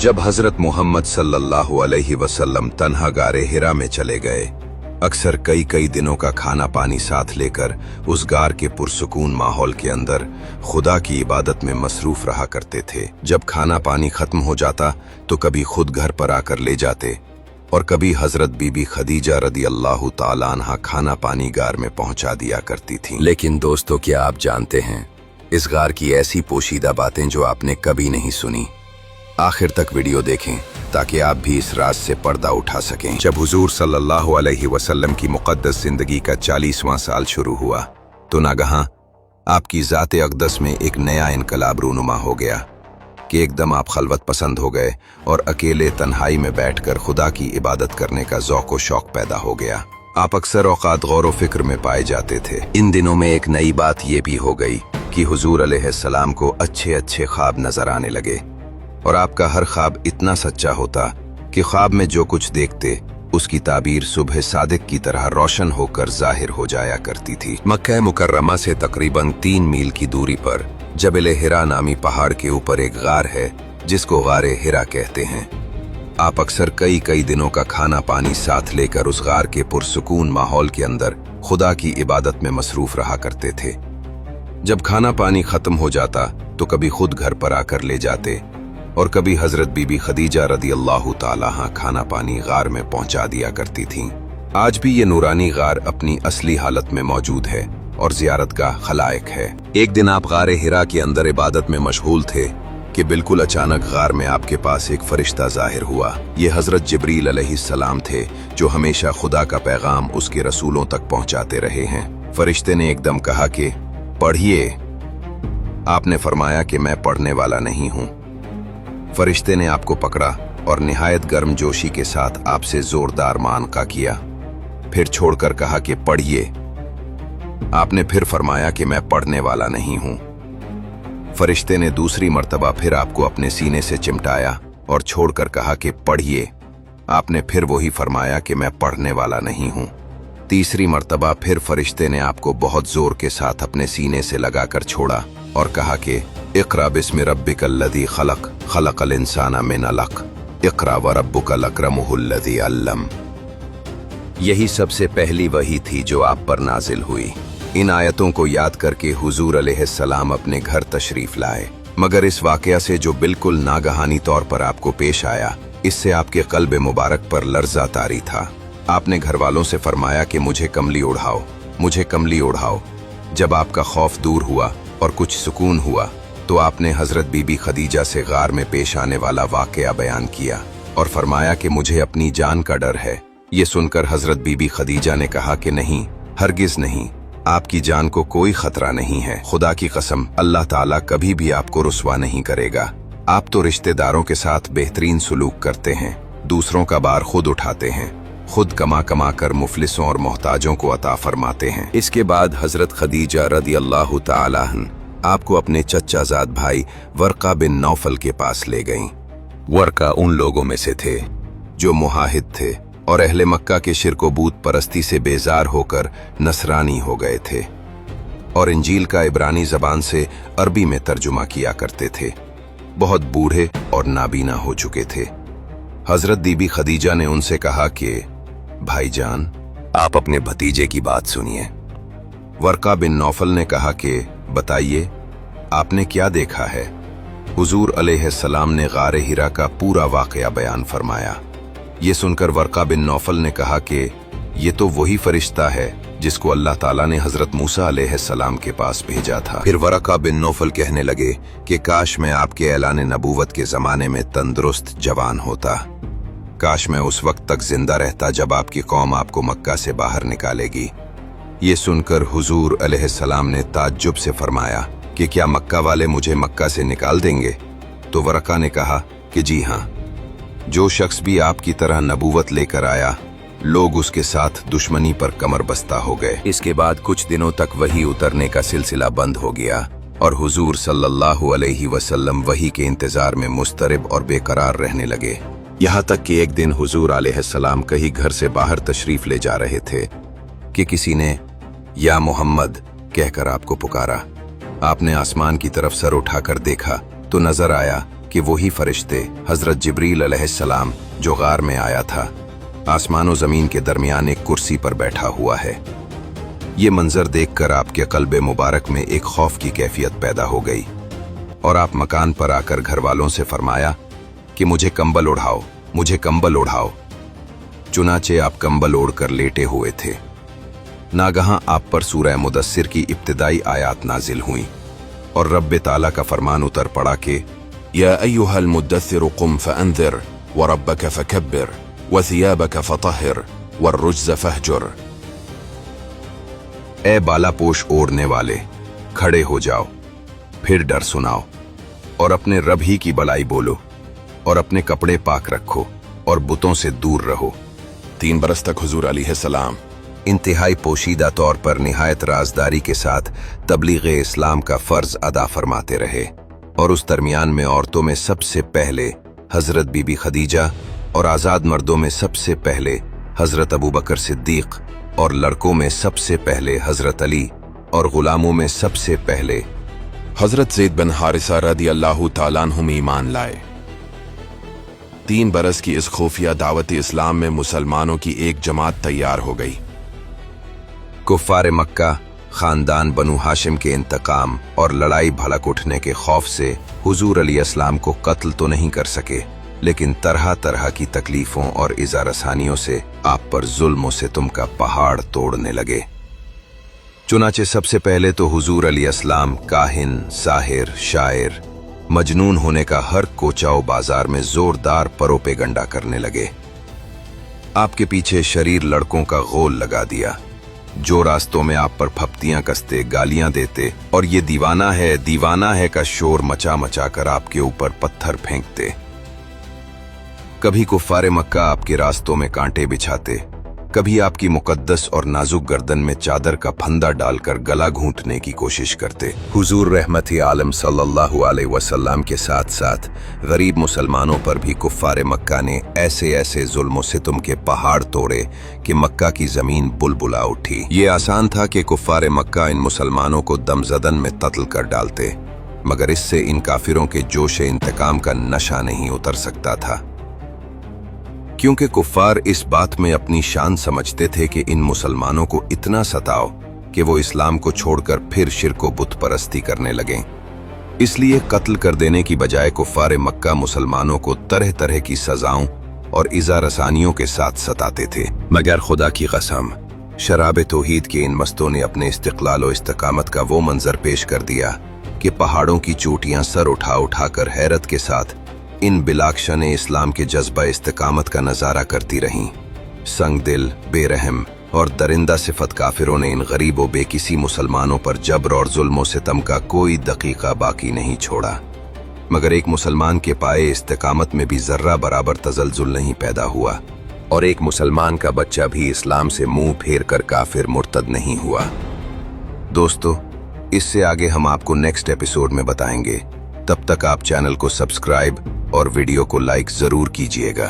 जब हजरत मोहम्मद सल्लल्लाहु अलैहि वसल्लम तन्हा गारे हिरा में चले गए, अक्सर कई कई दिनों का खाना पानी साथ लेकर उस गार के पुरसुकून माहौल के अंदर खुदा की इबादत में मसरूफ रहा करते थे। जब खाना पानी खत्म हो जाता तो कभी खुद घर पर आकर ले जाते और कभी हजरत बीबी खदीजा रदी अल्लाह ताला अन्हा खाना पानी गार में पहुंचा दिया करती थीं। लेकिन दोस्तों, क्या आप जानते हैं इस गार की ऐसी पोशीदा बातें जो आपने कभी नहीं सुनी? आखिर तक वीडियो देखें ताकि आप भी इस राज से पर्दा उठा सकें। जब हुजूर सल्लल्लाहु अलैहि वसल्लम की मुक़द्दस जिंदगी का 40वां साल शुरू हुआ तो नागहां आपकी ज़ात अक़दस में एक नया इनकलाब रूनुमा हो गया कि एकदम आप खलवत पसंद हो गए और अकेले तन्हाई में बैठकर खुदा की इबादत करने का ज़ौक़ व शौक़ पैदा हो गया। आप अक्सर औक़ात गौर व फिक्र में पाए जाते थे। इन दिनों में एक नई बात ये भी हो गई कि हुजूर अलैहिस्सलाम को अच्छे अच्छे ख्वाब नजर आने लगे और आपका हर ख्वाब इतना सच्चा होता कि ख्वाब में जो कुछ देखते उसकी ताबीर सुबह सादिक की तरह रोशन होकर जाहिर हो जाया करती थी। मक्का मुकर्रमा से तकरीबन 3 मील की दूरी पर जबल हिरा नामी पहाड़ के ऊपर एक गार है जिसको गारे हिरा कहते हैं। आप अक्सर कई कई दिनों का खाना पानी साथ लेकर उस गार के पुरसुकून माहौल के अंदर खुदा की इबादत में मसरूफ रहा करते थे। जब खाना पानी खत्म हो जाता तो कभी खुद घर पर आकर ले जाते और कभी हजरत बीबी खदीजा रदी अल्लाह ताला अन्हा खाना पानी गार में पहुंचा दिया करती थीं। आज भी ये नूरानी गार अपनी असली हालत में मौजूद है और जियारत का खलाइक है। एक दिन आप गारे हिरा के अंदर इबादत में मशगूल थे कि बिल्कुल अचानक गार में आपके पास एक फरिश्ता जाहिर हुआ। ये हजरत जिब्रील अलैहिस्सलाम थे जो हमेशा खुदा का पैगाम उसके रसूलों तक पहुंचाते रहे हैं। फरिश्ते ने एकदम कहा कि पढ़िए। आपने फरमाया कि मैं पढ़ने वाला नहीं हूं। फरिश्ते ने आपको पकड़ा और निहायत गर्मजोशी के साथ आपसे जोरदार मानका किया, फिर छोड़कर कहा कि पढ़िए। आपने फिर फरमाया कि मैं पढ़ने वाला नहीं हूं। फरिश्ते ने दूसरी मर्तबा फिर आपको अपने सीने से चिमटाया और छोड़कर कहा कि पढ़िए। आपने फिर वही फरमाया कि मैं पढ़ने वाला नहीं हूं। तीसरी मर्तबा फिर फरिश्ते ने आपको बहुत जोर के साथ अपने सीने से लगाकर छोड़ा और कहा कि इक़रा बिस्मि रब्बिकल्लज़ी खलक़ खलक़ल इंसाना मिन अलक़ इक़रा व रब्बुकल अकरमुहुल्लज़ी अल्लम। यही सबसे पहली वही थी जो आप पर नाजिल हुई। इन आयतों को याद करके हुजूर अलैहिस्सलाम अपने घर तशरीफ लाए, मगर इस वाक़या से जो बिल्कुल नागहानी तौर पर आपको पेश आया, इससे आपके क़ल्ब मुबारक पर लर्ज़ा तारी था। आपने घर वालों से फरमाया कि मुझे कमली उड़ाओ, मुझे कमली उड़ाओ। जब आपका खौफ दूर हुआ और कुछ सुकून हुआ तो आपने हजरत बीबी खदीजा से गार में पेश आने वाला वाक़या बयान किया और फरमाया कि मुझे अपनी जान का डर है। ये सुनकर हजरत बीबी खदीजा ने कहा कि नहीं, हरगिज नहीं, आपकी जान को कोई खतरा नहीं है। खुदा की कसम, अल्लाह ताला कभी भी आपको रुस्वा नहीं करेगा। आप तो रिश्तेदारों के साथ बेहतरीन सुलूक करते हैं, दूसरों का बार खुद उठाते हैं, खुद कमा कमा कर मुफलिसों और मोहताजों को अता फरमाते हैं। इसके बाद हजरत खदीजा रदी अल्लाह ताला अन्हा आपको अपने चच्चाजाद भाई वर्का बिन नौफल के पास ले गईं। वर्का उन लोगों में से थे जो मुहाहिद थे और अहले मक्का के शिर्क व बूत परस्ती से बेजार होकर नसरानी हो गए थे और इंजील का इब्रानी जबान से अरबी में तर्जुमा किया करते थे। बहुत बूढ़े और नाबीना हो चुके थे। हजरत बीबी खदीजा ने उनसे कहा कि भाईजान, आप अपने भतीजे की बात सुनिए। वर्का बिन नौफल ने कहा कि बताइए, आपने क्या देखा है? हुजूर अलैहिस्सलाम ने गारे हिरा का पूरा वाक़या बयान फरमाया। ये सुनकर वर्का बिन नौफल ने कहा कि ये तो वही फरिश्ता है जिसको अल्लाह ताला ने हजरत मूसा अलैहिस्सलाम के पास भेजा था। फिर वर्का बिन नौफल कहने लगे कि काश मैं आपके ऐलान नबूवत के ज़माने में तंदुरुस्त जवान होता। काश मैं उस वक्त तक जिंदा रहता जब आपकी कौम आपको मक्का से बाहर निकालेगी। ये सुनकर हुजूर अलैहिस्सलाम ने ताज्जुब से फरमाया कि क्या मक्का वाले मुझे मक्का से निकाल देंगे? तो वर्का ने कहा कि जी हाँ, जो शख्स भी आपकी तरह नबूवत लेकर आया, लोग उसके साथ दुश्मनी पर कमर बस्ता हो गए। इसके बाद कुछ दिनों तक वही उतरने का सिलसिला बंद हो गया और हुजूर सल्लल्लाहु अलैहि वसल्लम वही के इंतजार में मुस्तरिब और बेकरार रहने लगे। यहाँ तक कि एक दिन हुजूर अलैहिस्सलाम कहीं घर से बाहर तशरीफ ले जा रहे थे कि किसी ने या मोहम्मद कहकर आपको पुकारा। आपने आसमान की तरफ सर उठाकर देखा तो नजर आया कि वही फरिश्ते हजरत जिब्रील अलैहिस्सलाम जो गार में आया था आसमान और जमीन के दरमियान एक कुर्सी पर बैठा हुआ है। ये मंजर देखकर आपके कल्बे मुबारक में एक खौफ की कैफियत पैदा हो गई और आप मकान पर आकर घर वालों से फरमाया कि मुझे कंबल उड़ाओ, मुझे कंबल उड़ाओ। चुनाचे आप कंबल ओढ़कर लेटे हुए थे। नागहां आप पर सूरह मुदस्सिर की इब्तिदाई आयात नाजिल हुई और रब्बे ताला का फरमान उतर पड़ा कि या अय्युहल मुद्दस्सिर कुम फअंज़िर व रब्बक फकब्बिर व सियाबक फतहिर वर्रुज्ज़ फहजुर। ए बालापोश ओढ़ने वाले, खड़े हो जाओ, फिर डर सुनाओ और अपने रब ही की बड़ाई बोलो और अपने कपड़े पाक रखो और बुतों से दूर रहो। 3 बरस तक हुजूर अलैहिस्सलाम इंतहाई पोशीदा तौर पर निहायत राजदारी के साथ तबलीग इस्लाम का फर्ज अदा फरमाते रहे और उस दरमियान में औरतों में सबसे पहले हजरत बीबी खदीजा और आज़ाद मर्दों में सबसे पहले हजरत अबू बकर सिद्दीक और लड़कों में सबसे पहले हजरत अली और गुलामों में सबसे पहले हजरत ज़ैद बिन हारिसा रदी अल्लाह ताला अन्हुम ईमान लाए। 3 बरस की इस खुफिया दावत इस्लाम में मुसलमानों की एक जमात तैयार हो गई। कुफ्फार मक्का खानदान बनु हाशिम के इंतकाम और लड़ाई भड़क उठने के खौफ से हुजूर अलैहिस्सलाम को कत्ल तो नहीं कर सके, लेकिन तरह तरह की तकलीफों और इज़ा रसानियों से आप पर जुल्म से तुम का पहाड़ तोड़ने लगे। चुनाचे सबसे पहले तो हुजूर अलैहिस्सलाम काहिन, साहिर, शायर, मजनून होने का हर कोचाओ बाजार में जोरदार परोपे गंडा करने लगे। आपके पीछे शरीर लड़कों का गोल लगा दिया जो रास्तों में आप पर फप्तियां कसते, गालियां देते और ये दीवाना है का शोर मचा मचा कर आपके ऊपर पत्थर फेंकते। कभी कुफ्फारे मक्का आपके रास्तों में कांटे बिछाते, कभी आपकी मुकद्दस और नाजुक गर्दन में चादर का फंदा डालकर गला घूंटने की कोशिश करते। हुजूर रहमत आलम सल्लल्लाहु अलैहि वसल्लम के साथ साथ गरीब मुसलमानों पर भी कुफ्फारे मक्का ने ऐसे ऐसे जुल्म सितम के पहाड़ तोड़े कि मक्का की जमीन बुलबुला उठी। ये आसान था कि कुफ्फारे मक्का इन मुसलमानों को दमजदन में कत्ल कर डालते, मगर इससे इन काफिरों के जोश इंतकाम का नशा नहीं उतर सकता था, क्योंकि कुफ्फार इस बात में अपनी शान समझते थे कि इन मुसलमानों को इतना सताओ कि वो इस्लाम को छोड़कर फिर शिर्क व बुत परस्ती करने लगें। इसलिए कत्ल कर देने की बजाय कुफ्फार मक्का मुसलमानों को तरह तरह की सजाओं और इज़ा रसानियों के साथ सताते थे। मगर खुदा की कसम, शराब तौहीद के इन मस्तों ने अपने इस्तिक़लाल और इस्तिकामत का वो मंजर पेश कर दिया कि पहाड़ों की चोटियां सर उठा उठाकर हैरत के साथ इन बिलाक्शन इस्लाम के जज्बा इस्तिकामत का नजारा करती रहीं। संग दिल, बेरहम और दरिंदा सिफत काफिरों ने इन गरीब व बेकिसी मुसलमानों पर जबर और जुल्म सितम का कोई दकीका बाकी नहीं छोड़ा, मगर एक मुसलमान के पाए इस्तिकामत में भी जर्रा बराबर तजल्जुल नहीं पैदा हुआ और एक मुसलमान का बच्चा भी इस्लाम से मुंह फेर कर काफिर मुर्तद नहीं हुआ। दोस्तों, इससे आगे हम आपको नेक्स्ट एपिसोड में बताएंगे। तब तक आप चैनल को सब्सक्राइब और वीडियो को लाइक जरूर कीजिएगा।